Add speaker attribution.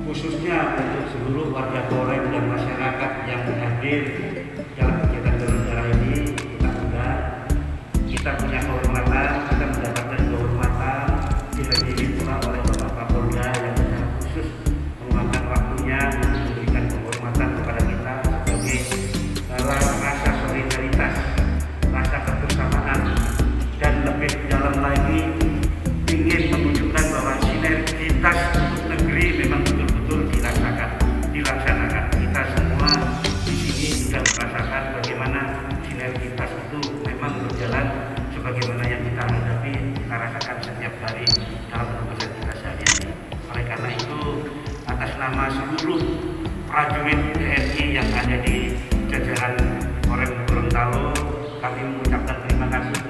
Speaker 1: khususnya untuk seluruh warga Korem dan masyarakat yang hadir dalam kegiatan donor darah ini. Kita punya kehormatan, kita mendapatkan kehormatan dihadiri pula oleh Bapak Kapolda yang secara khusus meluangkan waktunya untuk memberikan penghormatan kepada kita sebagai rasa solidaritas, rasa kebersamaan, dan lebih dalam lagi ingin menunjukkan bahwa sinergitas untuk negeri memang betul-betul dilaksanakan. Kita semua di sini sudah merasakan bagaimana sinergitas itu memang berjalan sebagaimana yang kita hadapi, kita rasakan setiap hari dalam penugasan kita sehari-hari. Oleh karena itu, atas nama seluruh prajurit TNI yang ada di jajaran Korem Gorontalo, kami mengucapkan terima kasih